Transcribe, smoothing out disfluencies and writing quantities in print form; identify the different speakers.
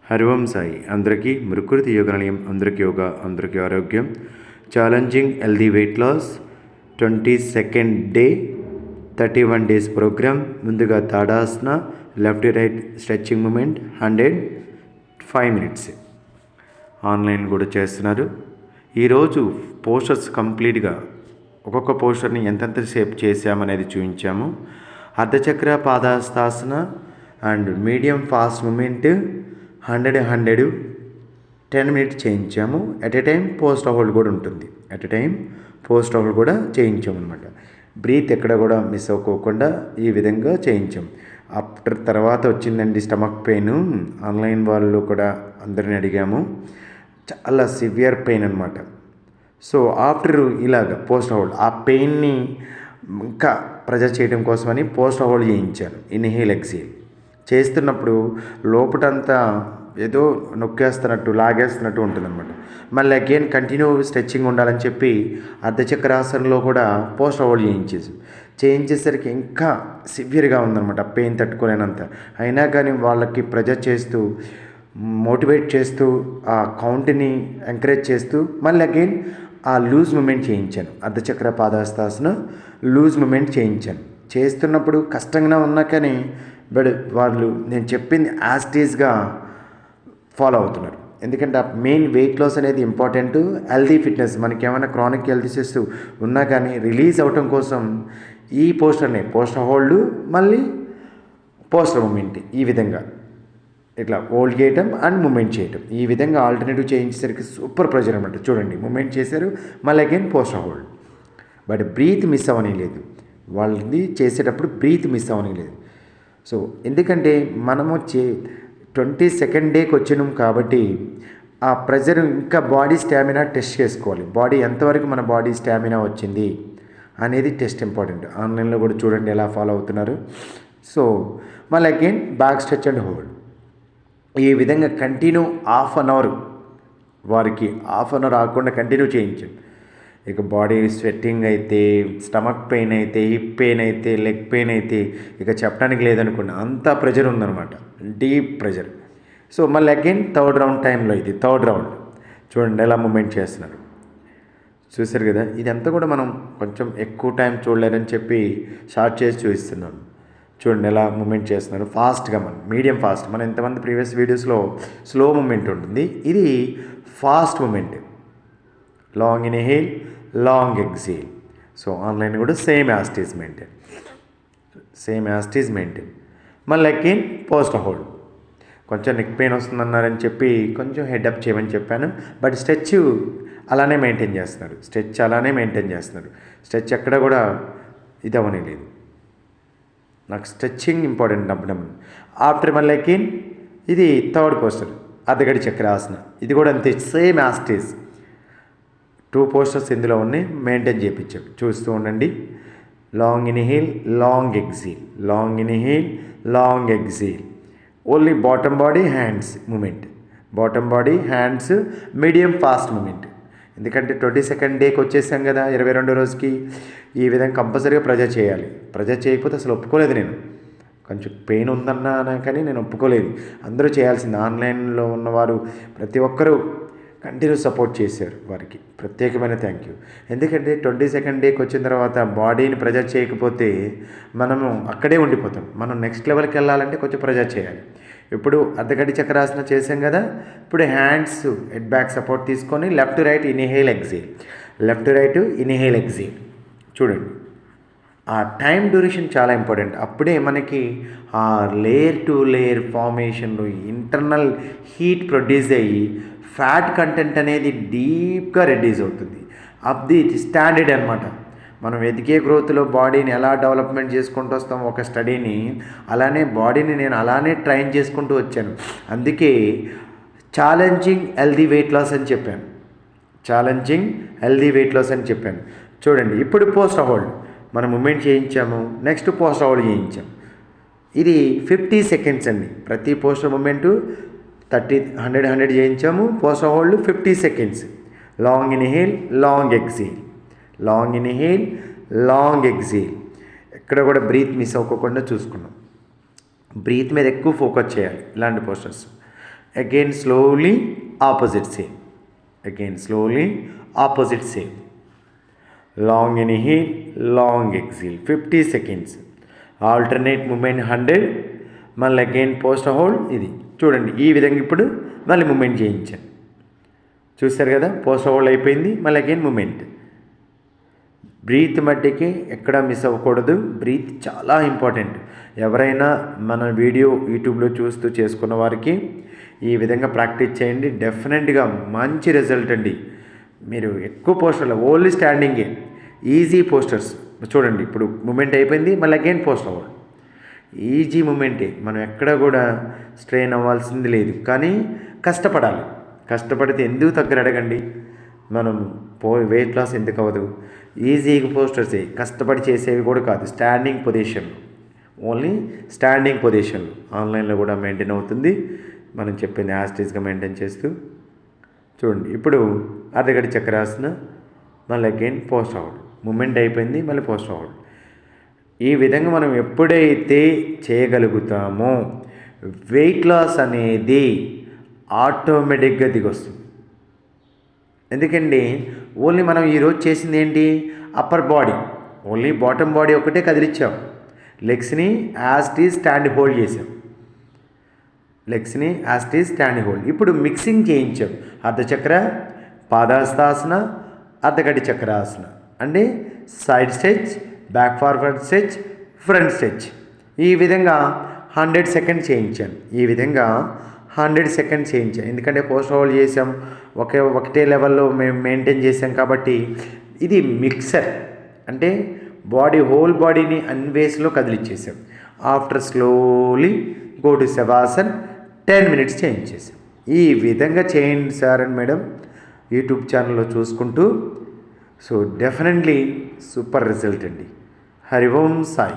Speaker 1: హరి ఓం సాయి అందరికీ ప్రకృతి యోగ నిలయం అందరికీ యోగా అందరికీ ఆరోగ్యం. Challenging healthy weight loss 22nd day 31 days program. ముందుగా Tadasana, left right stretching movement 105 minutes online కూడా చేస్తున్నారు. ఈరోజు పోస్టర్స్ కంప్లీట్గా ఒక్కొక్క పోస్టర్ని ఎంతెంత సేపు చేసామనేది చూపించాము. Ardhachakra Padahastasana and medium fast movement 100 10 minutes చేయించాము. At a time post hold కూడా ఉంటుంది. At a time post hold కూడా చేయించాము అనమాట. బ్రీత్ ఎక్కడ కూడా మిస్ అవ్వకోకుండా ఈ విధంగా చేయించాం. ఆఫ్టర్ తర్వాత వచ్చిందండి స్టమక్ పెయిన్. ఆన్లైన్ వాళ్ళు కూడా అందరిని అడిగాము. చాలా సివియర్ పెయిన్ అనమాట. సో ఆఫ్టర్ ఇలాగ పోస్ట్ హోల్డ్ ఆ పెయిన్ని ఇంకా ప్రెజర్ చేయడం కోసమని పోస్ట్ హోల్డ్ చేయించాను. ఇన్హేల్ ఎక్సేల్ చేస్తున్నప్పుడు లోపటంతా ఏదో నొక్కేస్తున్నట్టు లాగేస్తున్నట్టు ఉంటుందన్నమాట. మళ్ళీ అగైన్ కంటిన్యూ స్ట్రెచ్చింగ్ ఉండాలని చెప్పి అర్ధచక్రాసనంలో కూడా పోస్ట్ హోల్డ్ చేయించేసరికి ఇంకా సివియర్గా ఉందన్నమాట. పెయిన్ తట్టుకోలేనంత. అయినా కానీ వాళ్ళకి ప్రెజర్ చేస్తూ మోటివేట్ చేస్తూ ఆ కౌంట్ని ఎంకరేజ్ చేస్తూ మళ్ళీ అగైన్ ఆ లూజ్ మూమెంట్ చేయించాను. అర్ధచక్ర పాదాస్తాసన లూజ్ మూమెంట్ చేయించాను. చేస్తున్నప్పుడు కష్టంగా ఉన్నా కానీ బట్ వాళ్ళు నేను చెప్పింది యాస్టీస్గా ఫాలో అవుతున్నారు. ఎందుకంటే ఆ మెయిన్ వెయిట్ లాస్ అనేది ఇంపార్టెంట్. హెల్దీ ఫిట్నెస్ మనకి ఏమైనా క్రానిక్ హెల్త్ ఇష్యూస్ ఉన్నా కానీ రిలీజ్ అవ్వటం కోసం ఈ పోస్టర్ని పోస్టర్ హోల్డ్ మళ్ళీ పోస్టర్ మూమెంట్ ఈ విధంగా ఇట్లా హోల్డ్ చేయటం అండ్ మూమెంట్ చేయటం ఈ విధంగా ఆల్టర్నేటివ్ చేయించేసరికి సూపర్ ప్రెజర్ అనమాట. చూడండి మూమెంట్ చేశారు మళ్ళీ again posture hold. But breath miss అవ్వని లేదు. వాళ్ళది చేసేటప్పుడు బ్రీత్ మిస్ అవ్వని లేదు. సో ఎందుకంటే మనము 22nd డేకి వచ్చినాం కాబట్టి ఆ ప్రెజర్ ఇంకా బాడీ స్టామినా టెస్ట్ చేసుకోవాలి. బాడీ ఎంతవరకు మన బాడీ స్టామినా వచ్చింది అనేది టెస్ట్ ఇంపార్టెంట్. ఆన్లైన్లో కూడా చూడండి ఎలా ఫాలో అవుతున్నారు. సో మళ్ళీ again back stretch and hold ఈ విధంగా కంటిన్యూ హాఫ్ అన్ అవర్ వారికి హాఫ్ అన్ అవర్ ఆగకుండా కంటిన్యూ చేయించండి. ఇక బాడీ స్వెట్టింగ్ అయితే, స్టమక్ పెయిన్ అయితే, హిప్ పెయిన్ అయితే, లెగ్ పెయిన్ అయితే ఇక చెప్పడానికి లేదనుకోండి. అంతా ప్రెజర్ ఉందన్నమాట, డీప్ ప్రెజర్. సో మళ్ళీ అగైన్ థర్డ్ రౌండ్ టైంలో ఇది థర్డ్ రౌండ్ చూడండి ఎలా మూమెంట్ చేస్తున్నారు. చూసారు కదా. ఇదంతా కూడా మనం కొంచెం ఎక్కువ టైం చూడలేరని చెప్పి షార్ట్ చేసి చూపిస్తున్నాను. చూడండి ఎలా మూమెంట్ చేస్తున్నారు ఫాస్ట్గా. Medium fast. మనం ఇంతమంది ప్రీవియస్ వీడియోస్లో స్లో మూమెంట్ ఉంటుంది. ఇది fast movement. Long inhale, long exhale. So online కూడా సేమ్ యాస్టీస్ మెయింటైన్. మళ్ళీ అగైన్ పోస్ట్ హోల్డ్. కొంచెం నెక్ పెయిన్ వస్తుందన్నారని చెప్పి కొంచెం హెడప్ చేయమని చెప్పాను. బట్ స్ట్రెచ్ అలానే మెయింటైన్ చేస్తున్నారు. స్ట్రెచ్ ఎక్కడ కూడా ఇది అవ్వనే లేదు. నాకు స్ట్రెచ్చింగ్ ఇంపార్టెంట్ అవ్వడం. ఆఫ్టర్ మళ్ళీ అగైన్ ఇది థర్డ్ పోస్టర్ అర్ధగడి చక్రాసన. ఇది కూడా అంతే సేమ్ యాస్టీస్. 2 పోస్టర్స్ ఇందులో ఉన్నాయి. మెయింటైన్ చేయించాం. చూస్తూ ఉండండి. Long inhale, long exhale, long inhale, long exhale. Only bottom body hands movement. Bottom body hands medium fast movement. ఎందుకంటే 22nd డేకి వచ్చేసాం కదా, 22వ రోజుకి ఈ విధంగా కంపల్సరీగా ప్రెజర్ చేయాలి. ప్రెజర్ చేయకపోతే అసలు ఒప్పుకోలేదు నేను. కొంచెం పెయిన్ ఉందన్నా కానీ నేను ఒప్పుకోలేదు. అందరూ చేయాల్సింది. ఆన్లైన్లో ఉన్నవారు ప్రతి ఒక్కరూ కంటిన్యూ సపోర్ట్ చేశారు. వారికి ప్రత్యేకమైన థ్యాంక్ యూ. ఎందుకంటే 22nd డేకి వచ్చిన తర్వాత బాడీని ప్రెజర్ చేయకపోతే మనము అక్కడే ఉండిపోతాం. మనం నెక్స్ట్ లెవెల్కి వెళ్ళాలంటే కొంచెం ప్రెజర్ చేయాలి. ఇప్పుడు అర్ధగడి చక్రాసన చేసాం కదా. ఇప్పుడు హ్యాండ్స్ హెడ్ బ్యాక్ సపోర్ట్ తీసుకొని left right inhale exhale, left right inhale exhale. చూడండి ఆ టైం డ్యూరేషన్ చాలా ఇంపార్టెంట్. అప్పుడే మనకి ఆ లేయర్ టు లేయర్ ఫార్మేషన్లో ఇంటర్నల్ హీట్ ప్రొడ్యూస్ అయ్యి ఫ్యాట్ కంటెంట్ అనేది డీప్గా రెడ్యూస్ అవుతుంది. అది స్టాండర్డ్ అనమాట. మనం ఎదిగే గ్రోత్లో బాడీని ఎలా డెవలప్మెంట్ చేసుకుంటూ వస్తాం ఒక స్టడీని, అలానే బాడీని నేను అలానే ట్రైన్ చేసుకుంటూ వచ్చాను. అందుకే ఛాలెంజింగ్ హెల్దీ వెయిట్ లాస్ అని చెప్పాను. చూడండి ఇప్పుడు పోస్ట్ హోల్డ్ మనం మూమెంట్ చేయించాము. నెక్స్ట్ పోస్ట్ హోల్డ్ చేయించాం. ఇది 50 seconds అండి. ప్రతి పోస్టర్ మూమెంటు 100 చేయించాము. Post hold 50 seconds. Long inhale, long exhale, long inhale, long exhale. ఎక్కడ కూడా బ్రీత్ మిస్ అవ్వకుండా చూసుకున్నాం. బ్రీత్ మీద ఎక్కువ ఫోకస్ చేయాలి ఇలాంటి posters. again slowly opposite same, again slowly opposite same. Long inhale, long exhale, 50 seconds. Alternate movement 100. మళ్ళీ again post hold. ఇది చూడండి, ఈ విధంగా ఇప్పుడు మళ్ళీ మూమెంట్ చేయించాను. చూస్తారు కదా, పోస్ట్ హోల్డ్ అయిపోయింది, మళ్ళీ అగైన్ మూమెంట్. బ్రీత్ మట్టికి ఎక్కడ మిస్ అవ్వకూడదు. బ్రీత్ చాలా ఇంపార్టెంట్. ఎవరైనా మన వీడియో యూట్యూబ్లో చూస్తూ చేసుకున్న వారికి ఈ విధంగా ప్రాక్టీస్ చేయండి. డెఫినెట్గా మంచి రిజల్ట్ అండి. మీరు ఎక్కువ పోస్టర్లు ఓన్లీ స్టాండింగే, ఈజీ పోస్టర్స్. చూడండి, ఇప్పుడు మూమెంట్ అయిపోయింది, మళ్ళీ అగైన్ పోస్ట్ అవ్వాలి. ఈజీ మూమెంటే, మనం ఎక్కడ కూడా స్ట్రెయిన్ అవ్వాల్సింది లేదు. కానీ కష్టపడాలి. కష్టపడితే ఎందుకు తగ్గరు అడగండి. మనం వెయిట్ లాస్ ఎందుకు అవ్వదు? ఈజీగా పోస్టర్సే, కష్టపడి చేసేవి కూడా కాదు. Standing position, only standing position ఆన్లైన్లో కూడా మెయింటైన్ అవుతుంది. మనం చెప్పింది యాస్టీస్గా మెయింటైన్ చేస్తూ చూడండి. ఇప్పుడు అర్ధగడి చక్రాసన, మళ్ళీ అగైన్ పోస్ట్ అవుట్. మూమెంట్ అయిపోయింది, మళ్ళీ పోస్ట్ అవుట్. ఈ విధంగా మనం ఎప్పుడైతే చేయగలుగుతామో వెయిట్ లాస్ అనేది ఆటోమేటిక్గా దిగొస్తుంది. ఎందుకండి, ఓన్లీ మనం ఈరోజు చేసింది ఏంటి? Upper body, only bottom body ఒకటే కదిలిచ్చాం. లెగ్స్ని యాస్టీస్ స్టాండ్ హోల్డ్ చేసాం. లెగ్స్ని యాస్టీస్ స్టాండ్ హోల్డ్. ఇప్పుడు మిక్సింగ్ చేయించాం. అర్ధచక్ర, పాదాస్తాసన, అర్ధగడి చక్రాసన. అంటే side stretch, back forward stretch, front stretch. ఈ విధంగా 100 సెకండ్స్ చేయించాను. ఈ విధంగా 100 సెకండ్స్ చేయించాను. ఎందుకంటే పోస్ట్ హోల్డ్ చేసాం, ఒకటే లెవెల్లో మేము మెయింటైన్ చేసాం. కాబట్టి ఇది మిక్సర్, అంటే బాడీ హోల్ బాడీని అన్వేస్లో కదిలిచ్చేసాం. After slowly go to Shavasan 10 minutes చేయించేసాం. ఈ విధంగా చేయండి సార్ అండ్ మేడం యూట్యూబ్ ఛానల్లో చూసుకుంటూ. సో డెఫినెట్లీ సూపర్ రిజల్ట్ అండి. హరి ఓం సాయి.